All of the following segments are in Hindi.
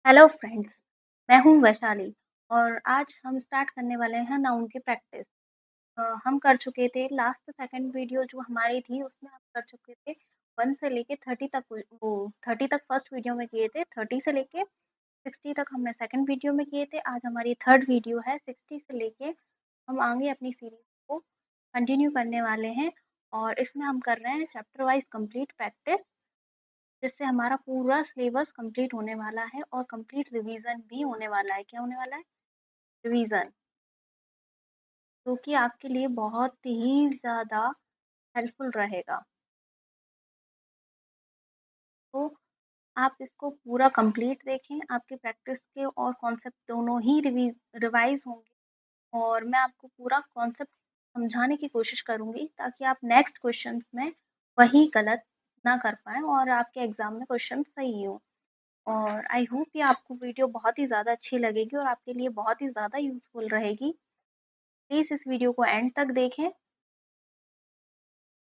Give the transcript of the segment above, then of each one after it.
हेलो फ्रेंड्स, मैं हूँ वैशाली और आज हम स्टार्ट करने वाले हैं नाउन की प्रैक्टिस। हम कर चुके थे लास्ट सेकंड वीडियो जो हमारी थी उसमें हम कर चुके थे 1 से लेके 30 तक वो 30 तक फर्स्ट वीडियो में किए थे, 30 से लेके 60 तक हमने सेकंड वीडियो में किए थे। आज हमारी थर्ड वीडियो है 60 से लेके हम आगे अपनी सीरीज को कंटिन्यू करने वाले हैं और इसमें हम कर रहे हैं चैप्टर वाइज कंप्लीट प्रैक्टिस, जिससे हमारा पूरा सिलेबस कंप्लीट होने वाला है और कंप्लीट रिवीजन भी होने वाला है। क्या होने वाला है? रिवीजन, जो कि आपके लिए बहुत ही ज़्यादा हेल्पफुल रहेगा। तो आप इसको पूरा कंप्लीट देखें, आपकी प्रैक्टिस के और कॉन्सेप्ट दोनों ही रिवाइज होंगे और मैं आपको पूरा कॉन्सेप्ट समझाने की कोशिश करूँगी ताकि आप नेक्स्ट क्वेश्चंस में वही गलत ना कर पाएँ और आपके एग्ज़ाम में क्वेश्चन सही हो। और आई होप कि आपको वीडियो बहुत ही ज़्यादा अच्छी लगेगी और आपके लिए बहुत ही ज़्यादा यूज़फुल रहेगी। प्लीज़ इस वीडियो को एंड तक देखें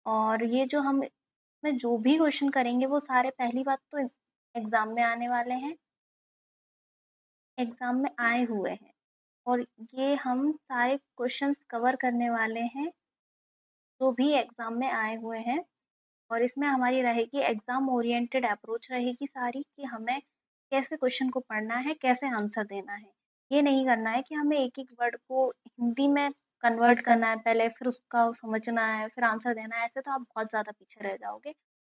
और ये जो हम इसमें जो भी क्वेश्चन करेंगे वो सारे पहली बात तो एग्ज़ाम में आने वाले हैं, एग्ज़ाम में आए हुए हैं और ये हम सारे क्वेश्चंस कवर करने वाले हैं जो भी एग्ज़ाम में आए हुए हैं। और इसमें हमारी रहेगी एग्ज़ाम ओरिएंटेड अप्रोच रहेगी सारी कि हमें कैसे क्वेश्चन को पढ़ना है, कैसे आंसर देना है। ये नहीं करना है कि हमें एक-एक वर्ड को हिंदी में कन्वर्ट करना है पहले, फिर उसका समझना है, फिर आंसर देना है। ऐसे तो आप बहुत ज़्यादा पीछे रह जाओगे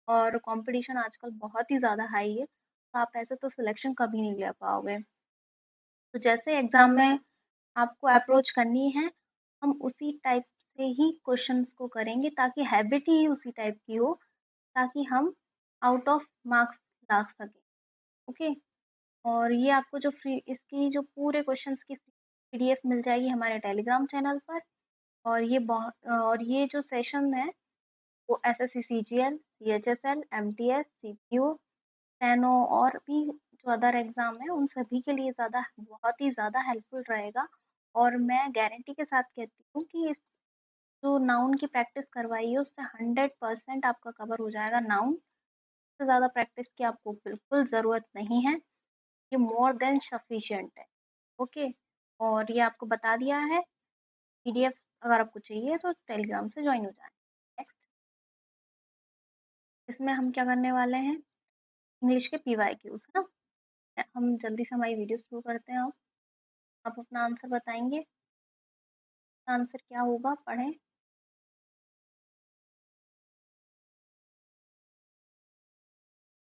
और कॉम्पिटिशन आजकल बहुत ही ज़्यादा हाई है, तो आप ऐसे तो सिलेक्शन कभी नहीं ले पाओगे। तो जैसे एग्ज़ाम में आपको अप्रोच करनी है, हम उसी टाइप से ही क्वेश्चंस को करेंगे ताकि हैबिट ही उसी टाइप की हो, ताकि हम आउट ऑफ मार्क्स ला सकें। ओके। और ये आपको जो फ्री इसकी जो पूरे क्वेश्चंस की पीडीएफ मिल जाएगी हमारे टेलीग्राम चैनल पर। और ये जो सेशन है वो SSC CGL, CHSL, MTS, CPU, steno और भी जो अदर एग्जाम है उन सभी के लिए ज़्यादा बहुत ही ज़्यादा हेल्पफुल रहेगा। और मैं गारंटी के साथ कहती हूँ कि इस जो नाउन की प्रैक्टिस करवाई है उससे 100% आपका कवर हो जाएगा नाउन। से ज़्यादा प्रैक्टिस की आपको बिल्कुल ज़रूरत नहीं है, ये मोर देन सफिशिएंट है। ओके। और ये आपको बता दिया है। पीडीएफ अगर आपको चाहिए तो टेलीग्राम से ज्वाइन हो जाए। नेक्स्ट, इसमें हम क्या करने वाले हैं? इंग्लिश के पीवाईक्यूज है ना। हम जल्दी से हमारी वीडियो शुरू करते हैं। आप अपना आंसर बताएंगे, आंसर क्या होगा पढ़ें।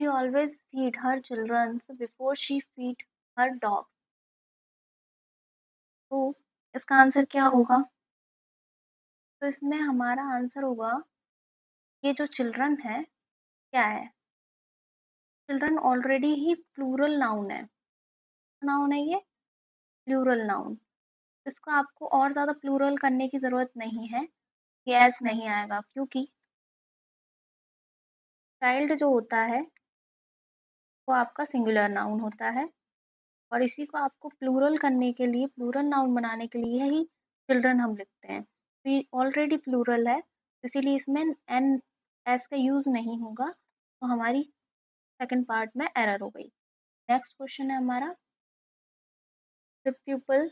She always feed her children before she feed her dog। तो इसका आंसर क्या होगा? तो इसमें हमारा आंसर होगा, ये जो चिल्ड्रन है क्या है? चिल्ड्रन ऑलरेडी ही प्लूरल नाउन है। नाउन है ये, प्लूरल नाउन। इसको आपको और ज़्यादा प्लूरल करने की ज़रूरत नहीं है। ये एस नहीं आएगा क्योंकि चाइल्ड जो होता है वो आपका सिंगुलर नाउन होता है और इसी को आपको प्लूरल करने के लिए, प्लूरल नाउन बनाने के लिए ही चिल्ड्रन हम लिखते हैं। तो ऑलरेडी प्लूरल है, इसीलिए इसमें एन एस का यूज़ नहीं होगा, तो हमारी सेकंड पार्ट में एरर हो गई। नेक्स्ट क्वेश्चन है हमारा, the people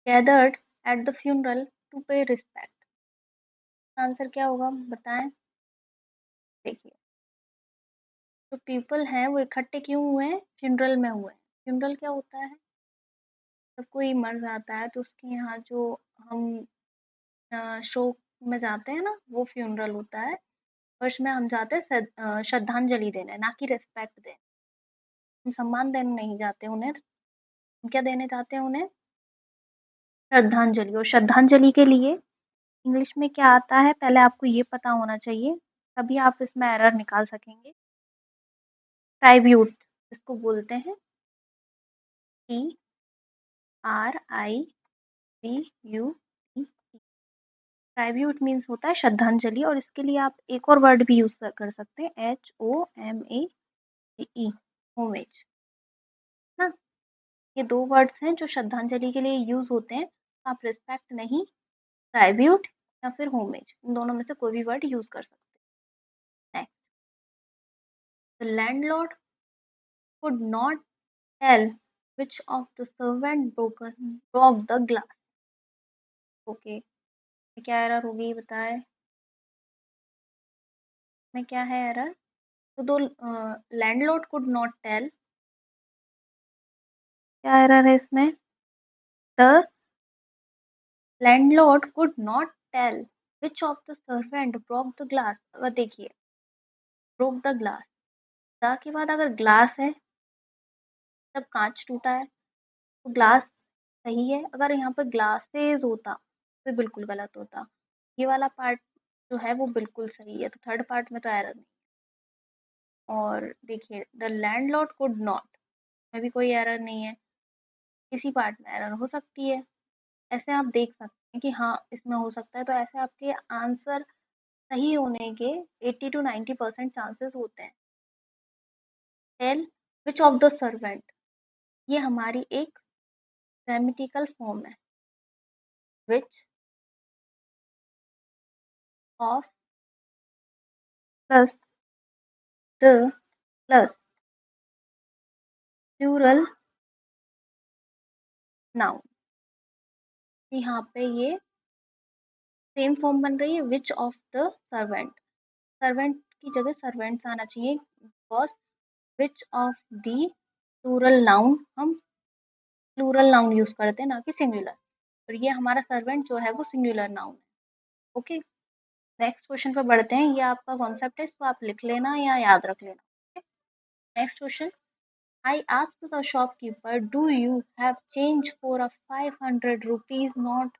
gathered at the funeral to pay respect। Answer क्या होगा बताएं। देखिए, जो पीपल हैं वो इकट्ठे क्यों हुए हैं? फ्यूनरल में हुए हैं। फ्यूनरल क्या होता है? जब कोई मर जाता है तो उसके यहाँ जो हम शोक में जाते हैं ना, वो फ्यूनरल होता है। और इसमें हम जाते हैं श्रद्धांजलि देने, ना कि रिस्पेक्ट देने। हम सम्मान देने नहीं जाते उन्हें, हम क्या देने जाते हैं उन्हें? श्रद्धांजलि। और श्रद्धांजलि के लिए इंग्लिश में क्या आता है पहले आपको ये पता होना चाहिए, तभी आप इसमें एरर निकाल सकेंगे। ट्राइब्यूट इसको बोलते हैं, TRIBUT। ट्राइब्यूट मीन्स होता है श्रद्धांजलि और इसके लिए आप एक और वर्ड भी यूज कर सकते हैं, HOMAGE, होमेज ना। ये दो वर्ड्स हैं जो श्रद्धांजलि के लिए यूज होते हैं। आप रिस्पेक्ट नहीं, ट्राइब्यूट या फिर होमेज, इन दोनों में से कोई भी वर्ड यूज कर सकते हैं। The landlord could not tell which of the servant broke the glass. Okay, क्या एरर होगी ये बताए में, क्या है एरर? तो दो लैंडलॉर्ड कुड नॉट टेल, क्या एरर है इसमें? The landlord could not tell which of the servant broke the glass. अगर देखिए ब्रोक द ग्लास, द के बाद अगर ग्लास है तब कांच टूटा है तो ग्लास सही है। अगर यहाँ पर ग्लासेस होता तो बिल्कुल गलत होता। ये वाला पार्ट जो है वो बिल्कुल सही है, तो थर्ड पार्ट में तो एरर नहीं। और देखिए द लैंडलॉर्ड कुड नॉट में भी कोई एरर नहीं है, इसी पार्ट में एरर हो सकती है। ऐसे आप देख सकते हैं कि हाँ इसमें हो सकता है, तो ऐसे आपके आंसर सही होने के 80 to 90% चांसेस होते हैं। Tell which of the servant, ये हमारी एक ग्रामेटिकल फॉर्म है। Which of plus the plus plural noun, यहाँ पे ये सेम फॉर्म बन रही है which of the servant. Servant की जगह सर्वेंट्स आना चाहिए, because which of the plural noun, हम प्लूरल नाउन यूज करते हैं ना कि सिंगुलर, और ये हमारा सर्वेंट जो है वो सिंगुलर नाउन है। ओके, नेक्स्ट क्वेश्चन पर बढ़ते हैं। ये आपका कॉन्सेप्ट है, इसको आप लिख लेना या याद रख लेना। Next question, I asked the shopkeeper do you have change for a 500 rupees note.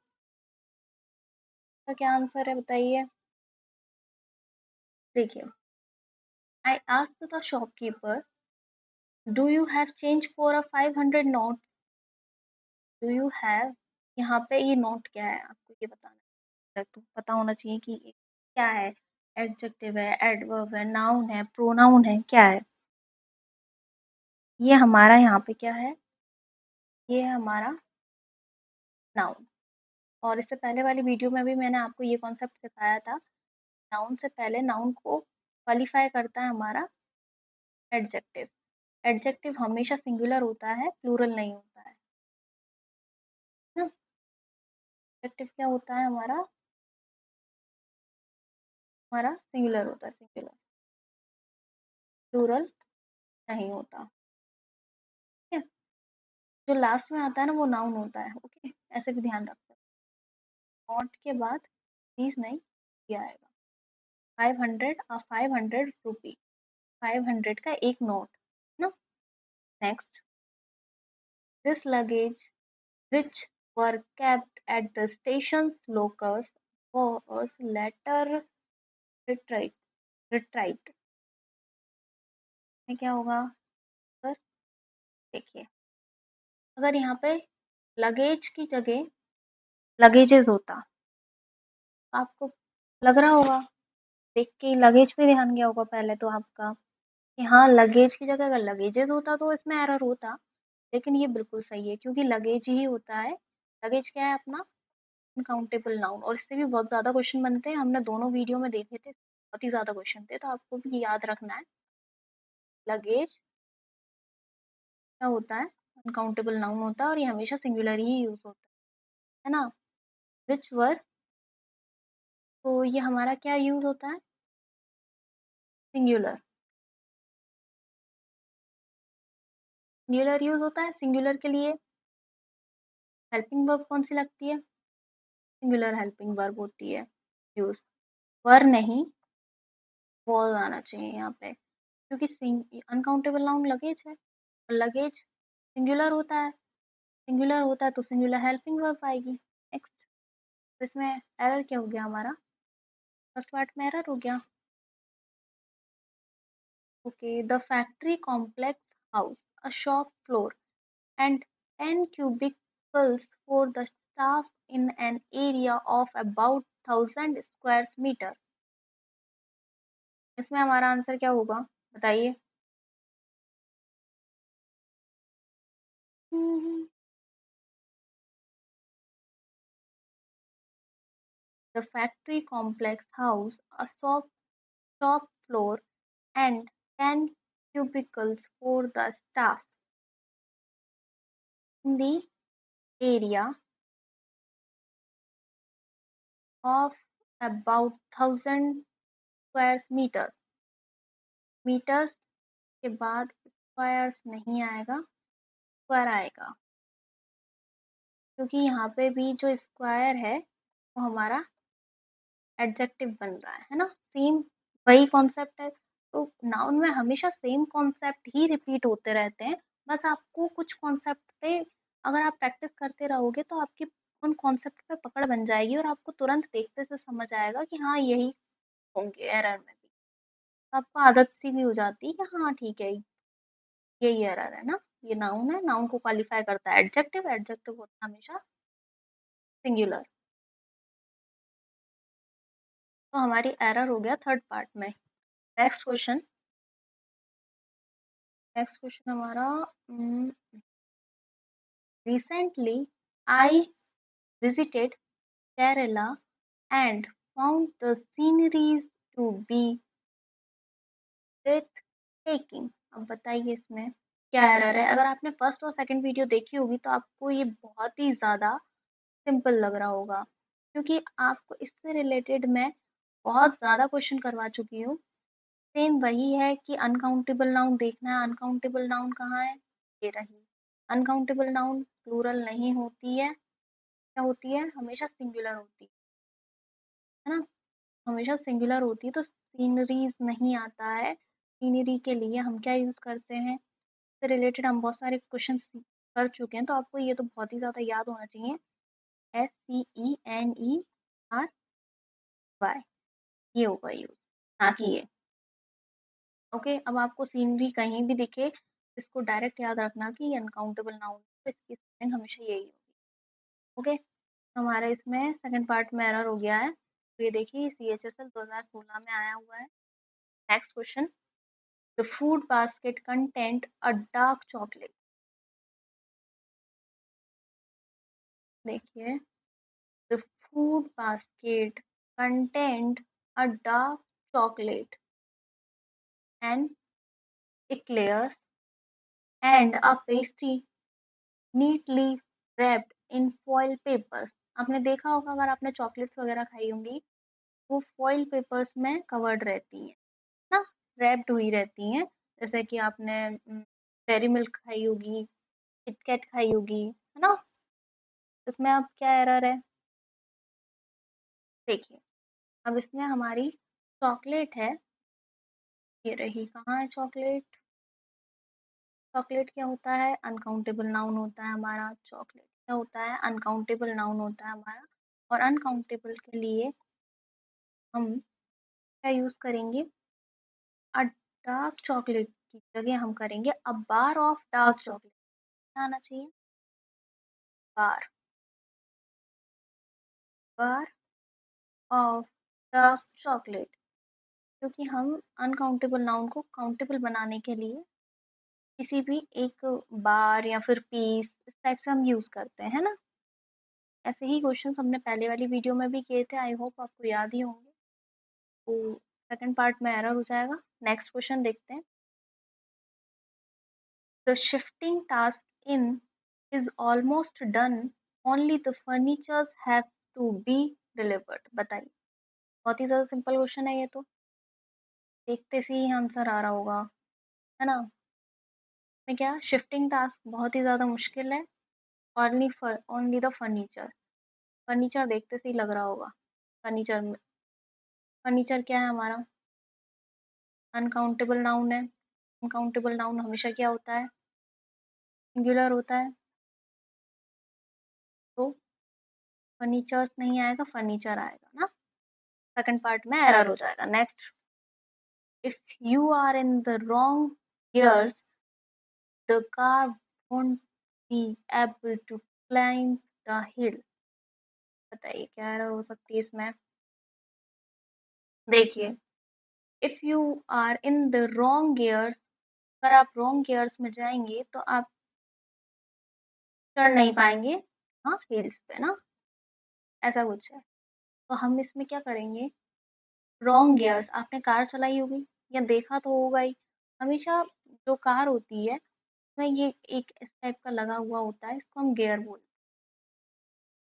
का क्या आंसर है बताइए? देखिए, I asked the shopkeeper do you have change for a 500 note. Do you have, यहाँ पे ये नोट क्या है आपको ये बताना है, तो पता होना चाहिए कि ये क्या है। एडजेक्टिव है, एडवर्ब है, नाउन है, प्रोनाउन है, क्या है? ये हमारा यहाँ पे क्या है? ये है हमारा नाउन। और इससे पहले वाली वीडियो में भी मैंने आपको ये कॉन्सेप्ट सिखाया था। नाउन से पहले नाउन को क्वालिफाई करता है हमारा एडजेक्टिव। एडजेक्टिव हमेशा सिंगुलर होता है, प्लूरल नहीं होता है ना। एडजेक्टिव क्या होता है हमारा? हमारा सिंगुलर होता है, सिंगुलर, प्लूरल नहीं होता। ठीक है, जो लास्ट में आता है ना वो नाउन होता है। ओके, ऐसे भी ध्यान रखते हैं। नॉट के बाद प्लीज नहीं किया आएगा। 500 और 500 रुपी, 500 का एक नोट ना। Next, this luggage which were kept at the station's lockers was later retrieved। retrieved में क्या होगा सर? देखिए, अगर यहाँ पे लगेज की जगह लगेजेस होता तो आपको लग रहा होगा, देख के लगेज पे ध्यान गया होगा पहले तो आपका कि हाँ लगेज की जगह अगर लगेजेस होता तो इसमें एरर होता। लेकिन ये बिल्कुल सही है क्योंकि लगेज ही होता है। लगेज क्या है अपना? Uncountable noun. और इससे भी बहुत ज़्यादा क्वेश्चन बनते हैं, हमने दोनों वीडियो में देखे थे, बहुत ही ज़्यादा क्वेश्चन थे, तो आपको भी याद रखना है। लगेज क्या होता है? अनकाउंटेबल नाउन होता है और ये हमेशा सिंगुलर ही यूज होता है ना। विच वर, तो ये हमारा क्या यूज होता है? सिंगुलर। सिंगुलर यूज होता है। सिंगुलर के लिए हेल्पिंग वर्ब कौन सी लगती है? सिंगुलर हेल्पिंग वर्ब होती है यूज। वर नहीं, वॉज आना चाहिए यहाँ पे, क्योंकि अनकाउंटेबल नाउन लगेज है और लगेज सिंगुलर होता है। सिंगुलर होता है तो सिंगुलर हेल्पिंग वर्ब आएगी। नेक्स्ट, तो इसमें एरर क्या हो गया हमारा? फर्स्ट पार्ट में एरर हो गया। Okay, the factory complex house a shop floor and 10 cubicles for the staff in an area of about 1000 square meter। इसमें हमारा आंसर क्या होगा बताइए? The factory complex house a shop floor and 10 cubicles for the staff in the area of about 1000 square meters. Metres के बाद स्क्वायर्स नहीं आएगा, स्क्वायर आएगा, क्योंकि यहाँ पे भी जो स्क्वायर है वो हमारा एडजेक्टिव बन रहा है ना, सेम वही कॉन्सेप्ट है। तो नाउन में हमेशा सेम कॉन्सेप्ट ही रिपीट होते रहते हैं, बस आपको कुछ कॉन्सेप्ट पे अगर आप प्रैक्टिस करते रहोगे तो आपकी उन कॉन्सेप्ट पे पकड़ बन जाएगी और आपको तुरंत देखते से समझ आएगा कि हाँ यही होंगे एरर में भी। आपको आदत सी भी हो जाती है कि हाँ ठीक है यही एरर है ना, ये नाउन है, नाउन को क्वालिफाई करता है एडजेक्टिव, एडजेक्टिव होता है हमेशा सिंगुलर। तो हमारी एरर हो गया थर्ड पार्ट में। नेक्स्ट क्वेश्चन, नेक्स्ट क्वेश्चन हमारा, recently I visited Kerala and found the sceneries to be breathtaking. अब बताइए इसमें क्या एरर है। अगर आपने फर्स्ट और सेकंड वीडियो देखी होगी तो आपको ये बहुत ही ज़्यादा सिंपल लग रहा होगा, क्योंकि आपको इससे रिलेटेड मैं बहुत ज़्यादा क्वेश्चन करवा चुकी हूँ। सेम वही है कि अनकाउंटेबल नाउन देखना है, अनकाउंटेबल नाउन कहाँ है, ये रही। अनकाउंटेबल नाउन प्लूरल नहीं होती है, क्या होती है, हमेशा सिंगुलर होती है ना, हमेशा सिंगुलर होती है। तो सीनरीज नहीं आता है, सीनरी के लिए हम क्या यूज़ करते हैं, इससे रिलेटेड हम बहुत सारे क्वेश्चन कर चुके हैं, तो आपको ये तो बहुत ही ज़्यादा याद होना चाहिए। SCENERY, ये होगा यूज, ना कि ये। ओके, अब आपको सीनरी कहीं भी दिखे इसको डायरेक्ट याद रखना कि ये अनकाउंटेबल नाउन है, तो इसकी स्पेलिंग हमेशा यही होगी। ओके, हमारे इसमें सेकंड पार्ट में एरर हो गया है, तो ये देखिए CHSL 2016 में आया हुआ है। Next question, the food basket content a dark chocolate. देखिए, the food basket content a dark chocolate and eclairs and a pastry neatly wrapped in foil papers। आपने देखा होगा अगर आपने चॉकलेट्स वगैरह खाई होंगी, वो फॉइल पेपर्स में कवर्ड रहती हैं ना, रैप्ड हुई रहती हैं। जैसे कि आपने डेयरी मिल्क खाई होगी, किटकैट खाई होगी, है ना। इसमें अब क्या एरर है, देखिए, अब इसमें हमारी चॉकलेट है, ये रही, कहाँ है चॉकलेट, चॉकलेट क्या होता है, अनकाउंटेबल नाउन होता है हमारा। चॉकलेट क्या होता है, अनकाउंटेबल नाउन होता है हमारा। और अनकाउंटेबल के लिए हम क्या यूज करेंगे, अ डार्क चॉकलेट की जगह हम करेंगे अ बार ऑफ डार्क चॉकलेट। क्या आना चाहिए, बार, बार ऑफ डार्क चॉकलेट, क्योंकि हम अनकाउंटेबल नाउन को काउंटेबल बनाने के लिए किसी भी एक बार या फिर पीस इस टाइप से हम यूज करते हैं ना। ऐसे ही क्वेश्चंस हमने पहले वाली वीडियो में भी किए थे, आई होप आपको याद ही होंगे। तो सेकंड पार्ट में एरर हो जाएगा। नेक्स्ट क्वेश्चन देखते हैं, the shifting task in is almost done, only the furnitures have to be delivered. बताइए, बहुत ही ज़्यादा सिंपल क्वेश्चन है ये तो, देखते से ही आंसर आ रहा होगा, है ना। में क्या, शिफ्टिंग टास्क बहुत ही ज़्यादा मुश्किल है, ओनली द फर्नीचर, फर्नीचर देखते से ही लग रहा होगा। फर्नीचर में, फर्नीचर क्या है हमारा, अनकाउंटेबल नाउन है। अनकाउंटेबल नाउन हमेशा क्या होता है, सिंगुलर होता है। तो फर्नीचर्स नहीं आएगा, फर्नीचर आएगा ना, सेकंड पार्ट में एरर हो जाएगा। Next, if you are in the wrong gears the car won't be able to climb the hill. बताइए क्या एरर हो सकती है इसमें। देखिए, if you are in the wrong gears, अगर आप रॉन्ग गियर्स में जाएंगे तो आप चढ़ नहीं पाएंगे, हाँ, हिल्स पे ना, ऐसा कुछ है। तो हम इसमें क्या करेंगे, रॉन्ग गियर्स, आपने कार चलाई होगी या देखा तो होगा ही, हमेशा जो कार होती है उसमें ये एक इस टाइप का लगा हुआ होता है, इसको हम गियर बोलते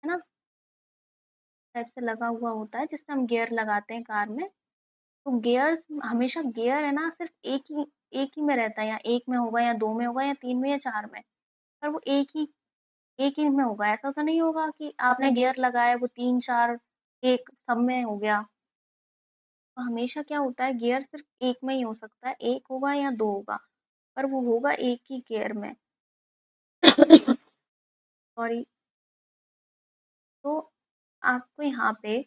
हैं ना, इस टाइप से लगा हुआ होता है जिससे हम गियर लगाते हैं कार में। तो गियर्स हमेशा गियर है ना सिर्फ एक ही में रहता है, या एक में होगा या दो में होगा या तीन में या चार में, पर वो एक ही में होगा। ऐसा तो नहीं होगा कि आपने गियर लगाया वो तीन चार एक सब में हो गया। तो हमेशा क्या होता है, गियर सिर्फ एक में ही हो सकता है, एक होगा या दो होगा, पर वो होगा एक ही गियर में। सॉरी। तो आपको यहाँ पे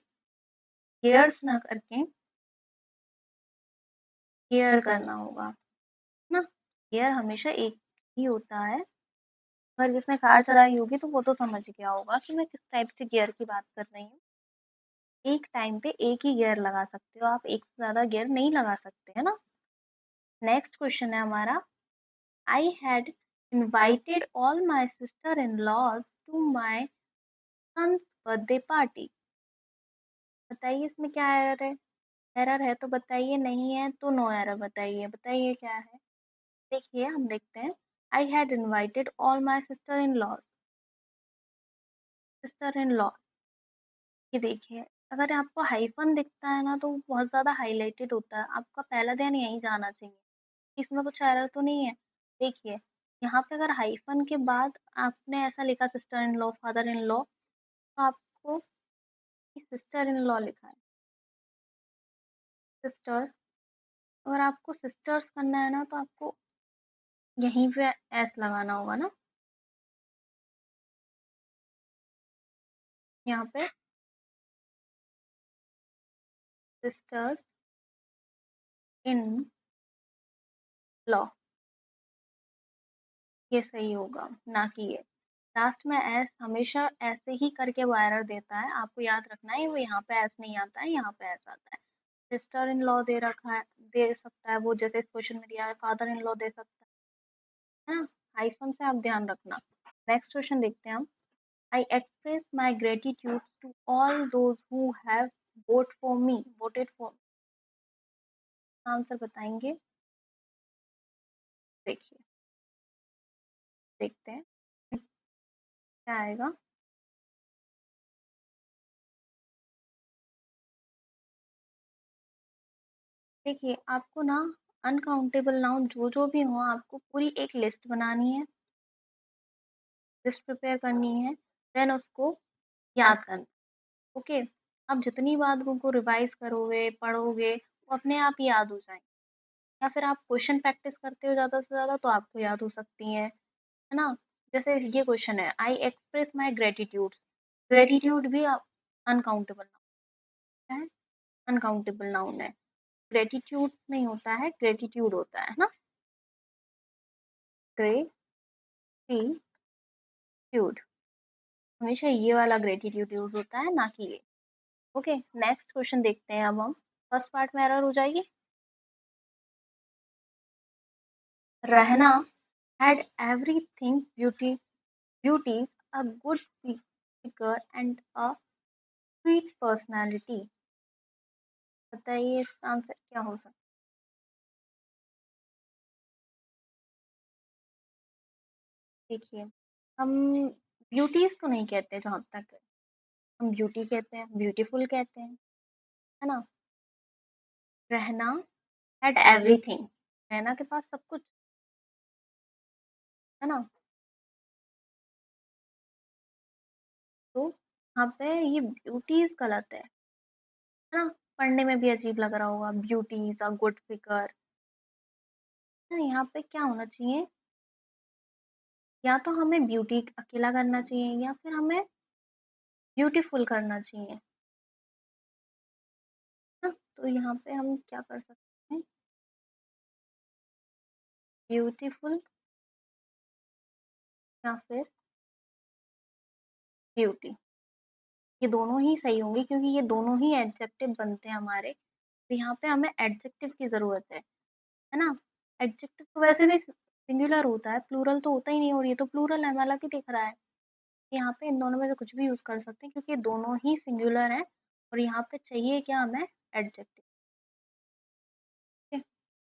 गियर्स ना करके गियर करना होगा ना। गियर हमेशा एक ही होता है, पर जिसने कार चलाई होगी तो वो तो समझ गया होगा कि मैं किस टाइप से गियर की बात कर रही हूँ। एक टाइम पे एक ही गियर लगा सकते हो आप, एक से ज्यादा गियर नहीं लगा सकते, है ना। नेक्स्ट क्वेश्चन है हमारा, I had invited all my sister in laws to my son's birthday party. बताइए इसमें क्या एरर है। एरर है तो बताइए, नहीं है तो नो एरर बताइए, बताइए क्या है। देखिए हम देखते हैं, आई had invited all my sister in law. ये देखिए, अगर आपको हाइफन दिखता है ना तो वो बहुत ज़्यादा हाईलाइटेड होता है, आपका पहला ध्यान यहीं जाना चाहिए, इसमें कुछ एरर तो नहीं है। देखिए, यहाँ पे अगर हाइफन के बाद आपने ऐसा लिखा sister in law, father in law, तो आपको सिस्टर इन लॉ लिखा है, सिस्टर। अगर आपको सिस्टर्स करना है ना तो आपको यहीं पे एस लगाना होगा ना, यहाँ पे सिस्टर्स इन लॉ, ये सही होगा, ना कि ये। लास्ट में एस हमेशा ऐसे ही करके वो एरर देता है, आपको याद रखना है, वो यहाँ पे एस नहीं आता है, यहाँ पे एस आता है। सिस्टर इन लॉ दे रखा है, दे सकता है वो, जैसे इस क्वेश्चन में दिया है फादर इन लॉ दे सकता है ना। हाइफन से आप ध्यान रखना। नेक्स्ट क्वेश्चन देखते हैं हम, I express my gratitude to all those who have voted for. Answer बताएंगे, देखिए, देखते हैं क्या आएगा। देखिए आपको ना अनकाउंटेबल नाउन जो जो भी हो, आपको पूरी एक लिस्ट बनानी है, लिस्ट प्रिपेयर करनी है, देन उसको याद करना। ओके, आप जितनी बार उनको रिवाइज करोगे पढ़ोगे वो अपने आप ही याद हो जाएंगे, या फिर आप क्वेश्चन प्रैक्टिस करते हो ज़्यादा से ज़्यादा तो आपको याद हो सकती हैं, है ना। जैसे ये क्वेश्चन है, आई एक्सप्रेस माई ग्रेटिट्यूड, ग्रेटिट्यूड भी अनकाउंटेबल नाउन है, अनकाउंटेबल नाउन है। ग्रेटिट्यूड नहीं होता है, ग्रेटिट्यूड होता है ना, ग्रेटिट्यूड, हमेशा ये वाला ग्रेटिट्यूड यूज होता है, ना कि ये। ओके, नेक्स्ट क्वेश्चन देखते हैं अब हम। फर्स्ट पार्ट में एरर हो जाएगी। रहना had everything beauty, a good figure and a sweet personality। बताइए इसका आंसर क्या हो सकता है। देखिए, हम ब्यूटीज तो नहीं कहते, जहाँ तक है। हम ब्यूटी कहते हैं, ब्यूटीफुल कहते हैं, है ना। रहना had everything, रहना के पास सब कुछ, है ना। तो यहाँ पे ये ब्यूटीज गलत है ना। पढ़ने में भी अजीब लग रहा होगा, ब्यूटीज अ गुड फिगर। यहाँ पे क्या होना चाहिए, या तो हमें ब्यूटी अकेला करना चाहिए या फिर हमें ब्यूटीफुल करना चाहिए ना। तो यहाँ पे हम क्या कर सकते हैं, ब्यूटीफुल या फिर ब्यूटी, ये दोनों ही सही होंगे क्योंकि ये दोनों ही एडजेक्टिव बनते हैं हमारे। तो यहाँ पे हमें एडजेक्टिव की जरूरत है ना। एडजेक्टिव तो वैसे भी सिंगुलर होता है, प्लूरल तो होता ही नहीं, और ये तो प्लूरल है, वाला की दिख रहा है। यहाँ पे इन दोनों में से कुछ भी यूज कर सकते हैं क्योंकि ये दोनों ही सिंगुलर हैं, और यहाँ पे चाहिए क्या हमें, एडजेक्टिव।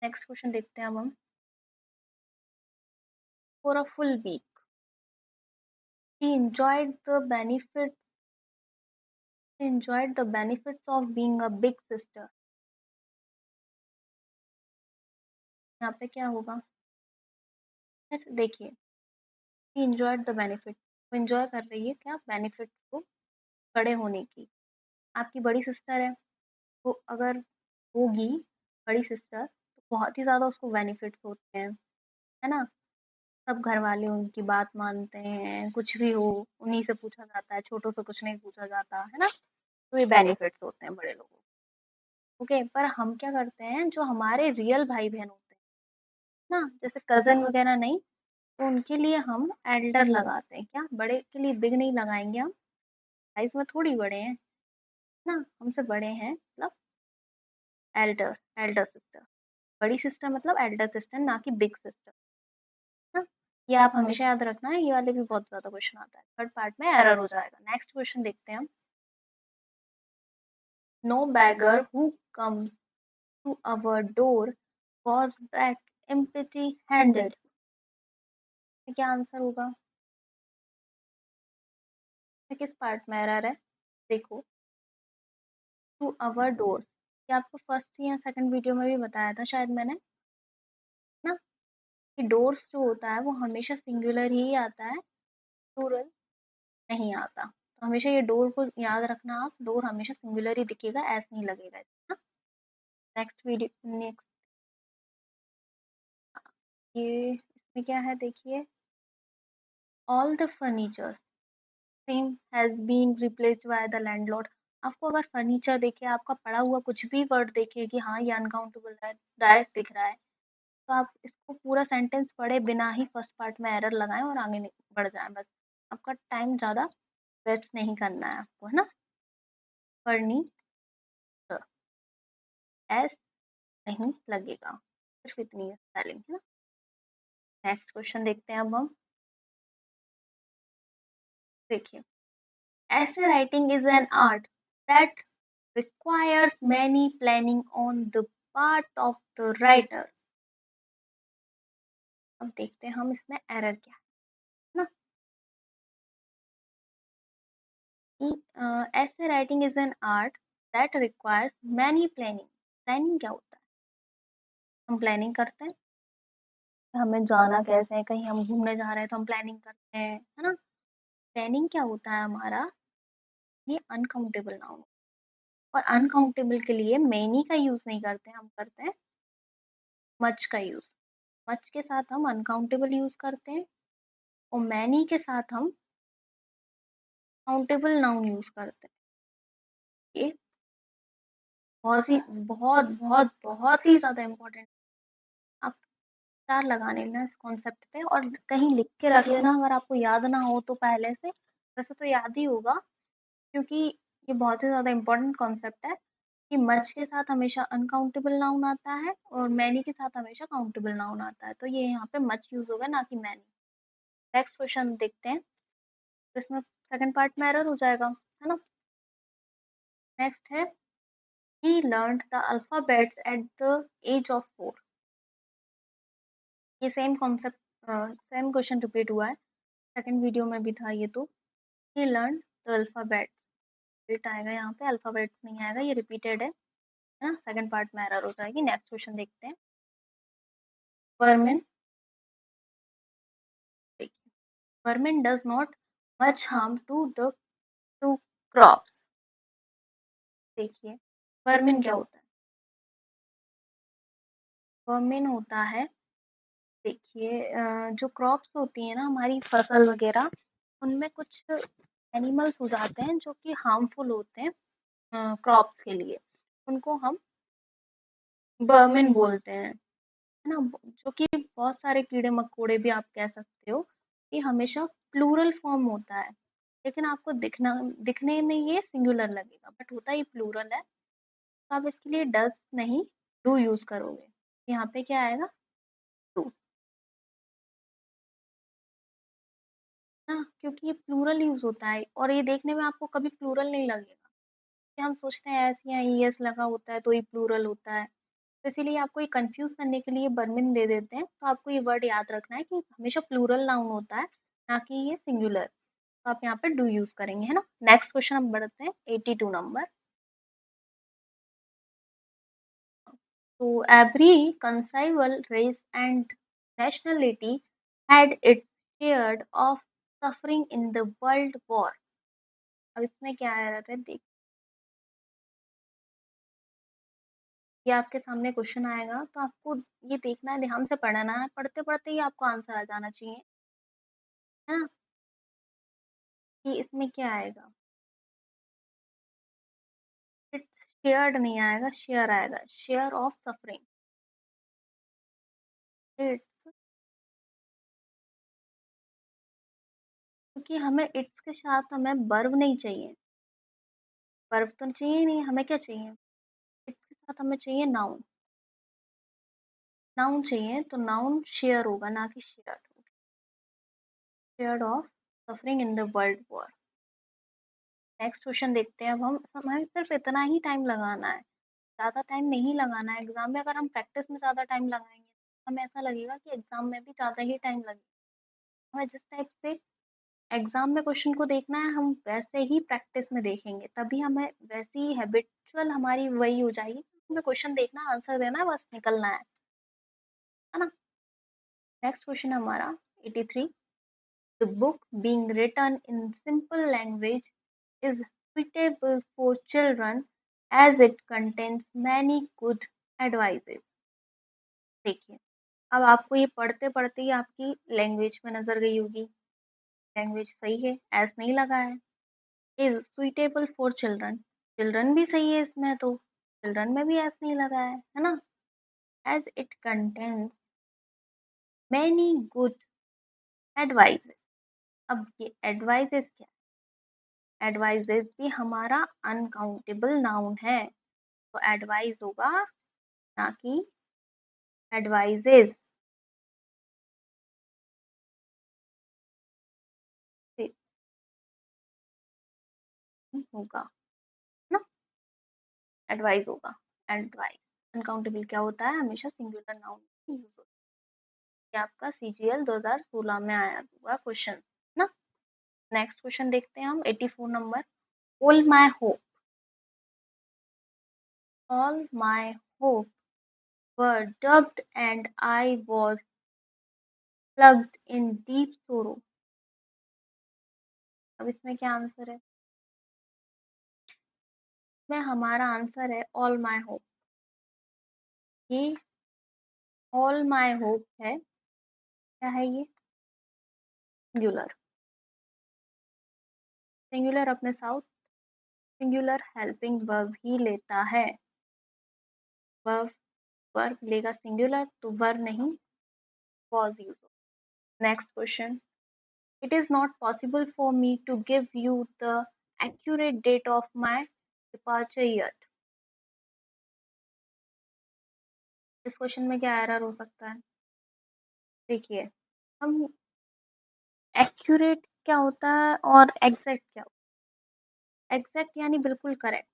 नेक्स्ट क्वेश्चन देखते हैं अब हम, for a full week. He enjoyed the benefits of being a big sister. यहाँ पे क्या होगा? ऐसे देखिए, he enjoyed the benefit. वो enjoy कर रही है क्या? benefits को, बड़े होने की। आपकी बड़ी सिस्टर है, वो अगर होगी बड़ी सिस्टर तो बहुत ही ज़्यादा उसको बेनिफिट्स होते हैं, है ना? सब घर वाले उनकी बात मानते हैं, कुछ भी हो उन्हीं से पूछा जाता है, छोटों से कुछ नहीं पूछा जाता, है ना? तो ये बेनिफिट्स होते हैं बड़े लोगों को। ओके, पर हम क्या करते हैं, जो हमारे रियल भाई बहन होते हैं ना, जैसे कजन वगैरह नहीं, तो उनके लिए हम एल्डर लगाते हैं। क्या बड़े के लिए बिग नहीं लगाएंगे हम? साइज में थोड़ी बड़े हैं ना, हमसे बड़े हैं मतलब एल्डर, एल्डर सिस्टर। बड़ी सिस्टर मतलब एल्डर सिस्टर, ना कि बिग सिस्टर ना। ये आप हमेशा याद रखना है, ये वाले भी बहुत ज्यादा क्वेश्चन आता है, थर्ड पार्ट में एरर हो जाएगा। नेक्स्ट क्वेश्चन देखते हैं हम। No beggar who come to our door was back empty handed। क्या आंसर होगा? ये किस पार्ट में एरर है? देखो, टू अवर डोर, ये आपको फर्स्ट या सेकंड वीडियो में भी बताया था शायद मैंने, ना, कि डोर्स जो होता है वो हमेशा सिंगुलर ही आता है, प्लूरल नहीं आता। तो हमेशा ये डोर को याद रखना, आप डोर हमेशा सिंगुलर ही दिखेगा, ऐस नहीं लगेगा, है ना? नेक्स्ट वीडियो, नेक्स्ट, ये इसमें क्या है देखिए, all the furniture same has been replaced by the landlord. आपको अगर फर्नीचर देखे, आपका पड़ा हुआ कुछ भी वर्ड देखे कि हाँ ये अनकाउंटेबल है, डायरेक्ट दिख रहा है, तो आप इसको पूरा सेंटेंस पढ़े बिना ही फर्स्ट पार्ट में एरर लगाएं और आगे बढ़ जाएं बस। आपका टाइम ज़्यादा वेस्ट नहीं करना है आपको, है ना? फर्नीचर एस नहीं लगेगा, सिर्फ इतनी स्पेलिंग, है ना? नेक्स्ट क्वेश्चन देखते हैं अब हम। देखिए, ऐसे writing is an art that requires many planning on the part of the writer। अब देखते हैं हम इसमें एरर क्या है ना। ऐसे writing is an art that requires many planning. Planning क्या होता है? हम प्लानिंग करते हैं, हमें जाना कैसे है, कहीं हम घूमने जा रहे हैं तो हम प्लानिंग करते हैं, है ना? प्लानिंग क्या होता है हमारा? ये अनकाउंटेबल नाउन, और अनकाउंटेबल के लिए मैनी का यूज नहीं करते, हम करते हैं मच का यूज। मच के साथ हम अनकाउंटेबल यूज करते हैं, और मैनी के साथ हम काउंटेबल नाउन यूज करते हैं। ये बहुत ही बहुत बहुत बहुत ही ज्यादा इम्पोर्टेंट। आप स्टार लगा लेना इस कॉन्सेप्ट पे, और कहीं लिख के रख लेना अगर आपको याद ना हो तो पहले से। वैसे तो याद ही होगा, क्योंकि ये बहुत ही ज्यादा इम्पोर्टेंट कॉन्सेप्ट है कि मच के साथ हमेशा अनकाउंटेबल नाउन आता है और मैनी के साथ हमेशा काउंटेबल नाउन आता है, तो ये यहाँ पे मच यूज होगा, ना कि मैनी। नेक्स्ट क्वेश्चन देखते हैं, तो इसमें सेकंड पार्ट में एरर हो जाएगा, है ना? नेक्स्ट है, he learned the alphabets at the age of 4। ये same concept, same question repeat हुआ है, सेकंड वीडियो में भी था ये तो। he learned the alphabet, repeat आएगा यहाँ पे, अल्फाबेट्स नहीं आएगा, ये रिपीटेड है ना? सेकंड पार्ट में एरर हो जाएगी। नेक्स्ट क्वेश्चन देखते हैं। वर्मिन, देखिए, vermin does not much harm to the to crops. देखिए, वर्मिन क्या होता है? वर्मिन होता है, देखिए, जो क्रॉप्स होती है ना, हमारी फसल वगैरह, उनमें कुछ एनिमल्स हो जाते हैं जो कि हार्मफुल होते हैं क्रॉप्स के लिए, उनको हम वर्मिन बोलते हैं, है ना? जो कि बहुत सारे कीड़े मकोड़े भी आप कह सकते हो, कि हमेशा प्लूरल फॉर्म होता है, लेकिन आपको दिखने में ये सिंगुलर लगेगा, बट होता ही प्लूरल है। तो आप इसके लिए डस नहीं, डू यूज करोगे। यहाँ पे क्या आएगा? डू ना, क्योंकि ये प्लूरल यूज होता है, और ये देखने में आपको कभी प्लूरल नहीं लगेगा, कि हम सोचते हैं एस या ई एस लगा होता है तो ये प्लूरल होता है, तो इसीलिए आपको ये कंफ्यूज करने के लिए बर्मिन दे देते हैं। तो आपको ये वर्ड याद रखना है कि हमेशा प्लूरल नाउन होता है, ना कि ये सिंगुलर। तो आप यहाँ पे डू यूज करेंगे, है ना। नेक्स्ट क्वेश्चन हम बढ़ते हैं 82 number. So every conceivable race and nationality had its share of suffering in the World War। अब इसमें क्या आ रहा है देख, ये आपके सामने क्वेश्चन आएगा तो आपको ये देखना है, ध्यान से पढ़ना है, पढ़ते पढ़ते ही आपको आंसर आ जाना चाहिए, है ना। कि इसमें क्या आएगा, इट्स शेयर्ड नहीं आएगा, शेयर आएगा, शेयर ऑफ सफरिंग। इट्स, क्योंकि हमें इट्स के साथ हमें वर्ब नहीं चाहिए, वर्ब तो चाहिए ही नहीं, हमें क्या चाहिए, इट्स के साथ हमें चाहिए नाउन, नाउन चाहिए। तो नाउन शेयर होगा, ना कि share, share of suffering in the world war. Next question देखते हैं अब हम। हमें सिर्फ इतना ही टाइम लगाना है, ज़्यादा टाइम नहीं लगाना है। एग्जाम में अगर हम प्रैक्टिस में ज़्यादा टाइम लगाएंगे तो हमें ऐसा लगेगा कि एग्जाम में भी ज़्यादा ही टाइम लगेगा। हमें जिस टाइप से एग्जाम में क्वेश्चन को देखना है, हम वैसे ही प्रैक्टिस में देखेंगे, तभी हमें वैसी हैबिचुअल हमारी वही हो जाएगी। हमें क्वेश्चन देखना, आंसर देना है, बस निकलना है ना। नेक्स्ट क्वेश्चन हमारा 83। The book being written in simple language is suitable for children as it contains many good advices। देखिए, अब आपको ये पढ़ते पढ़ते ही आपकी लैंग्वेज में नजर गई होगी, लैंग्वेज सही है, एस नहीं लगा है। Is suitable for children, children भी सही है इसमें, तो चिल्ड्रन में भी एस नहीं लगा है ना। As it contains many good advice. अब ये एडवाइजेस क्या, एडवाइजेस भी हमारा अनकाउंटेबल नाउन है, तो एडवाइस होगा, ना कि एडवाइजेस। होगा ना, एडवाइस होगा, एडवाइस। अनकाउंटेबल क्या होता है, हमेशा सिंगुलर नाउन यूज होता है। ये आपका सीजीएल 2016 में आया हुआ क्वेश्चन ना। नेक्स्ट क्वेश्चन देखते हैं हम 84 number. All my hope, all my hope were dubbed and I was plugged in deep sorrow. अब इसमें क्या आंसर है, इसमें हमारा आंसर है ऑल माई होप। ये ऑल माई होप है, क्या है ये, सिंगुलर। सिंगुलर अपने साउथ सिंगुलर हेल्पिंग वर्ब ही लेता है। वर्ब, वर्ब लेगा सिंगुलर, तो वर्ब नहीं, was use. Next question. It is not possible for me to give you the accurate date of my departure yet। इस क्वेश्चन में क्या एरर हो सकता है, देखिए, हम एक्यूरेट क्या होता है और एग्जैक्ट क्या होता है। एग्जैक्ट यानी बिल्कुल करेक्ट,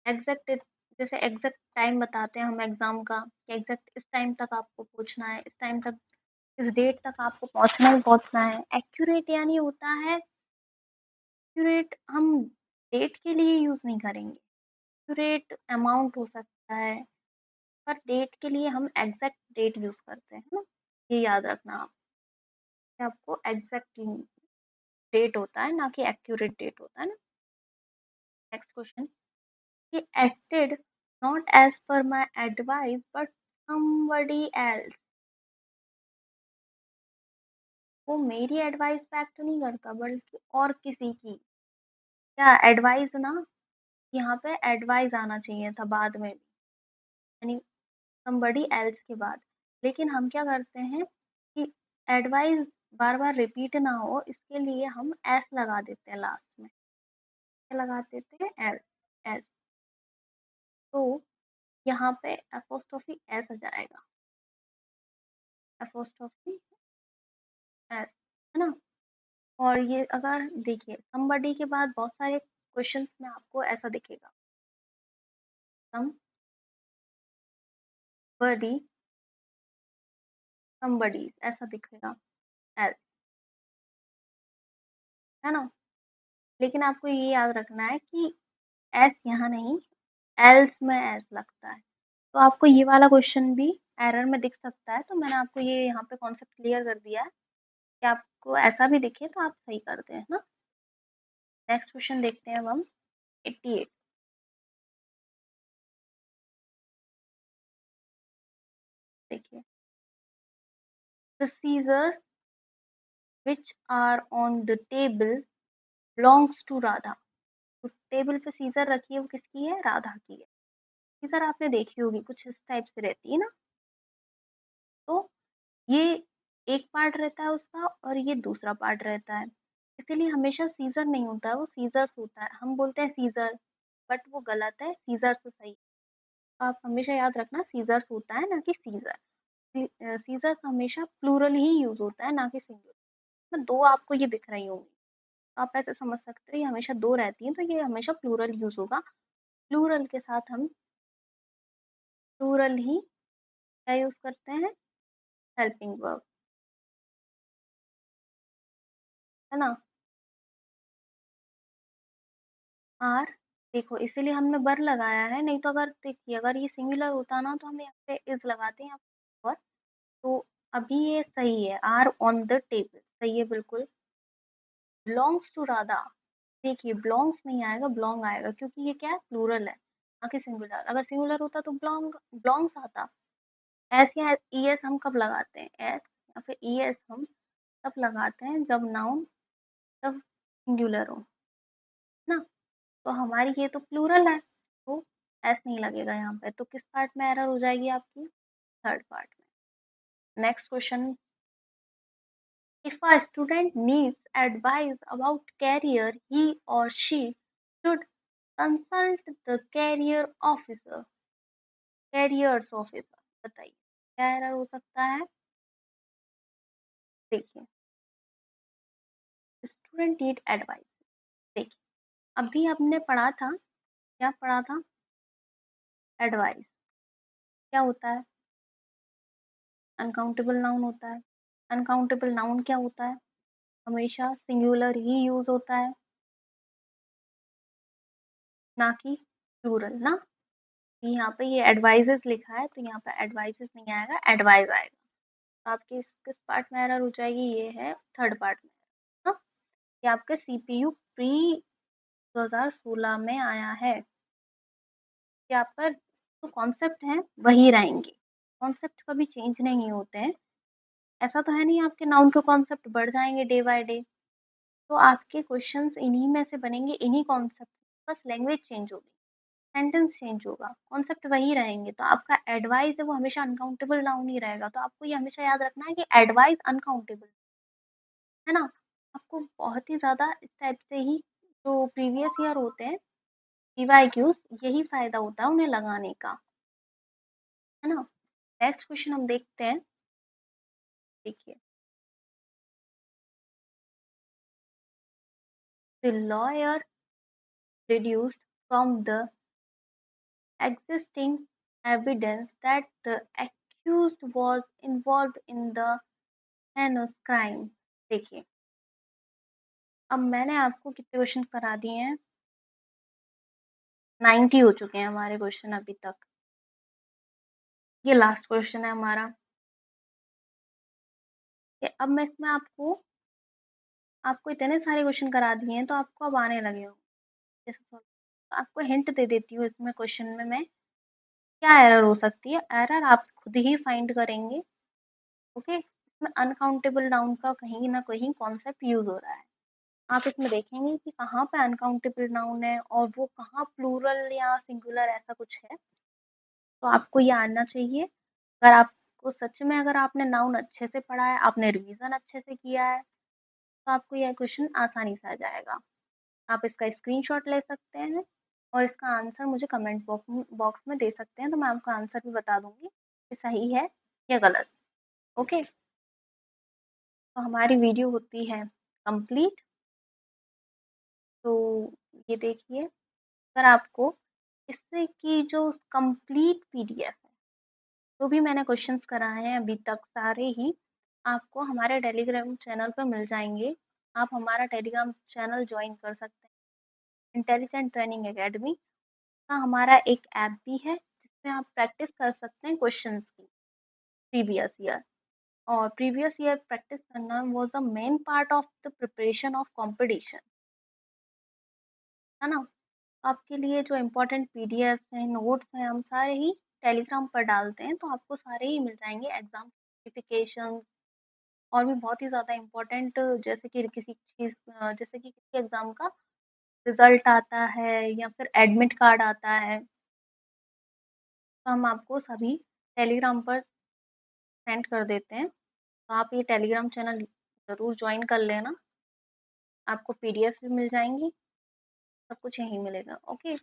एग्जैक्ट जैसे एग्जैक्ट टाइम बताते हैं हम एग्जाम का, कि एग्जैक्ट इस टाइम तक आपको पहुंचना है, इस टाइम तक, इस डेट तक आपको पहुंचना ही पहुंचना है। एक्यूरेट यानी होता है, एक्यूरेट हम डेट के लिए यूज नहीं करेंगे, एक्यूरेट अमाउंट हो सकता है, पर डेट के लिए हम एग्जैक्ट डेट यूज करते हैं ना। ये याद रखना आप, कि आपको एग्जैक्ट डेट होता है, ना कि एक्यूरेट डेट होता है ना। Next question. He acted not as per my advice but somebody else। वो मेरी एडवाइस पे एक्ट नहीं करता, बल्कि और किसी की। क्या एडवाइस ना, यहाँ पे एडवाइस आना चाहिए था बाद में, यानी somebody else के बाद। लेकिन हम क्या करते हैं कि एडवाइस बार बार रिपीट ना हो, इसके लिए हम एस लगा देते हैं लास्ट में। क्या लगा देते हैं, एस, एस। तो यहाँ पे एपोस्ट्रोफी एस आ जाएगा, एपोस्ट्रोफी एस, है ना। और ये अगर देखिए somebody के बाद बहुत सारे क्वेश्चंस में आपको ऐसा दिखेगा, बडी, समबडीज ऐसा दिखेगा एल्स, है ना? लेकिन आपको ये याद रखना है कि एस यहाँ नहीं, एल्स में एस लगता है। तो आपको ये वाला क्वेश्चन भी एरर में दिख सकता है, तो मैंने आपको ये यहाँ पे कॉन्सेप्ट क्लियर कर दिया है कि आपको ऐसा भी दिखे तो आप सही कर दें, है ना? नेक्स्ट क्वेश्चन देखते हैं अब हम 88। देखिए, the scissors which are on the table belongs to Radha. तो टेबल पे सीजर रखी है वो किसकी है? राधा की है। सीजर आपने देखी होगी, कुछ इस टाइप से रहती है ना। तो ये एक पार्ट रहता है उसका और ये दूसरा पार्ट रहता है, इसीलिए हमेशा सीजर नहीं होता है, वो सीजर्स होता है। हम बोलते हैं सीजर, बट वो गलत है, सीजर्स तो सही। आप हमेशा याद रखना सीजर्स होता है ना कि सीजर। सीजर्स हमेशा प्लूरल ही यूज होता है, ना कि सिंगुलर। तो दो आपको ये दिख रही होंगी, तो आप ऐसे समझ सकते हो ये हमेशा दो रहती हैं, तो ये हमेशा प्लूरल यूज होगा। प्लूरल के साथ हम प्लूरल ही क्या यूज करते हैं? हेल्पिंग वर्ब, है ना? आर, देखो इसीलिए हमने बर लगाया है, नहीं तो अगर देखिए अगर ये सिंगुलर होता ना तो हम यहाँ पे इज लगाते हैं यहाँ पर। तो अभी ये सही है, आर ऑन द टेबल सही है बिल्कुल। बिलोंग्स टू राधा, देखिए बिलोंग्स नहीं आएगा, बिलोंग आएगा, क्योंकि ये क्या है? प्लूरल है ना कि सिंगुलर। अगर सिंगुलर होता तो बिलोंग्स आता। एस या ई एस हम कब लगाते हैं? एस या फिर ई एस हम तब लगाते हैं जब नाउन तब सिंगुलर हो, है ना? तो हमारी ये तो प्लूरल है, तो एस नहीं लगेगा यहाँ पे। तो किस पार्ट में एरर हो जाएगी आपकी? थर्ड पार्ट में। Next question, if a student needs advice about career he or she should consult the career officer, careers officer. बताइए क्या एरर हो सकता है? देखिए, स्टूडेंट नीड एडवाइस। देखिए, अभी हमने पढ़ा था, क्या पढ़ा था? एडवाइस क्या होता है? अनकाउंटेबल नाउन होता है। अनकाउंटेबल नाउन क्या होता है? हमेशा सिंगुलर ही यूज होता है, ना कि प्लूरल ना। यहाँ पे ये एडवाइजेस लिखा है, तो यहाँ पे एडवाइजेस नहीं आएगा, एडवाइस आएगा। तो आपके किस पार्ट में एरर हो जाएगी? ये है थर्ड पार्ट में ना। ये आपके सीपीयू प्री 2016 में आया है कि आपका जो कॉन्सेप्ट है वही रहेंगे, कॉन्सेप्ट कभी चेंज नहीं होते हैं। ऐसा तो है नहीं आपके नाउन के कॉन्सेप्ट बढ़ जाएंगे डे बाय डे। तो आपके क्वेश्चंस इन्हीं में से बनेंगे, इन्हीं कॉन्सेप्ट, बस लैंग्वेज चेंज होगी, सेंटेंस चेंज होगा, कॉन्सेप्ट वही रहेंगे। तो आपका एडवाइस है वो हमेशा अनकाउंटेबल नाउन ही रहेगा। तो आपको ये हमेशा याद रखना है कि एडवाइस अनकाउंटेबल, है ना? आपको बहुत ही ज़्यादा इस टाइप से ही जो प्रीवियस ईयर होते हैं पीवाईक्यूज, यही फायदा होता है उन्हें लगाने का, है ना? नेक्स्ट क्वेश्चन हम देखते हैं। देखिए, the lawyer deduced from the existing evidence that the accused was involved in the heinous crime। देखिए, अब मैंने आपको कितने क्वेश्चन करा दिए हैं? 90 हो चुके हैं हमारे क्वेश्चन अभी तक। ये लास्ट क्वेश्चन है हमारा। कि अब मैं इसमें आपको आपको इतने सारे क्वेश्चन करा दिए हैं, तो आपको अब आने लगे हो जैसे तो आपको हिंट दे देती हूँ इसमें क्वेश्चन में मैं, क्या एरर हो सकती है। एरर आप खुद ही फाइंड करेंगे। ओके, इसमें अनकाउंटेबल नाउन का कहीं ना कहीं कॉन्सेप्ट यूज हो रहा है। आप इसमें देखेंगे कि कहाँ पे अनकाउंटेबल नाउन है और वो कहाँ प्लूरल या सिंगुलर ऐसा कुछ है। तो आपको ये आना चाहिए। अगर आपको सच में अगर आपने नाउन अच्छे से पढ़ा है, आपने रिवीजन अच्छे से किया है, तो आपको यह क्वेश्चन आसानी से आ जाएगा। आप इसका स्क्रीनशॉट ले सकते हैं और इसका आंसर मुझे कमेंट बॉक्स में दे सकते हैं, तो मैं आपका आंसर भी बता दूंगी कि सही है या गलत। ओके, तो हमारी वीडियो होती है कंप्लीट। तो ये देखिए, अगर आपको इससे की जो कंप्लीट पीडीएफ है जो भी मैंने क्वेश्चंस कराए हैं अभी तक सारे ही आपको हमारे टेलीग्राम चैनल पर मिल जाएँगे। आप हमारा टेलीग्राम चैनल जॉइन कर सकते हैं। इंटेलिजेंट ट्रेनिंग अकेडमी का हमारा एक ऐप भी है जिसमें आप प्रैक्टिस कर सकते हैं क्वेश्चंस की प्रीवियस ईयर। और प्रीवियस ईयर प्रैक्टिस करना was the main part of the preparation of competition, है ना? आपके लिए जो इम्पोर्टेंट पीडीएफ्स हैं, नोट्स हैं, हम सारे ही टेलीग्राम पर डालते हैं, तो आपको सारे ही मिल जाएँगे एग्ज़ाम नोटिफ़िकेशंस और भी बहुत ही ज़्यादा इम्पोर्टेंट जैसे कि जैसे कि किसी एग्ज़ाम का रिज़ल्ट आता है या फिर एडमिट कार्ड आता है, तो हम आपको सभी टेलीग्राम पर सेंड कर देते हैं। तो आप ये टेलीग्राम चैनल ज़रूर जॉइन कर लेना, आपको पीडीएफ भी मिल जाएँगी, सब कुछ यहीं मिलेगा, ओके?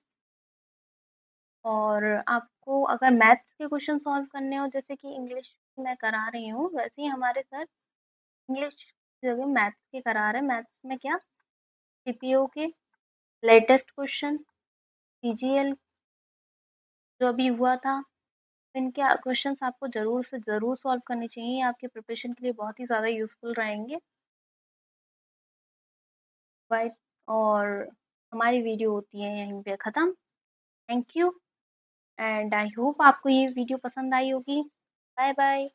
और आपको अगर मैथ्स के क्वेश्चन सॉल्व करने हो जैसे कि इंग्लिश मैं करा रही हूँ, वैसे ही हमारे सर इंग्लिश की जगह मैथ्स के करा रहे हैं। मैथ्स में क्या सीपीओ के लेटेस्ट क्वेश्चन, सीजीएल जो अभी हुआ था, इनके क्वेश्चंस आपको ज़रूर से ज़रूर सॉल्व करने चाहिए, आपके प्रिपरेशन के लिए बहुत ही ज़्यादा यूज़फुल रहेंगे। बाय। और हमारी वीडियो होती है यहीं पे ख़त्म। Thank you and I hope आपको ये वीडियो पसंद आई होगी। Bye bye.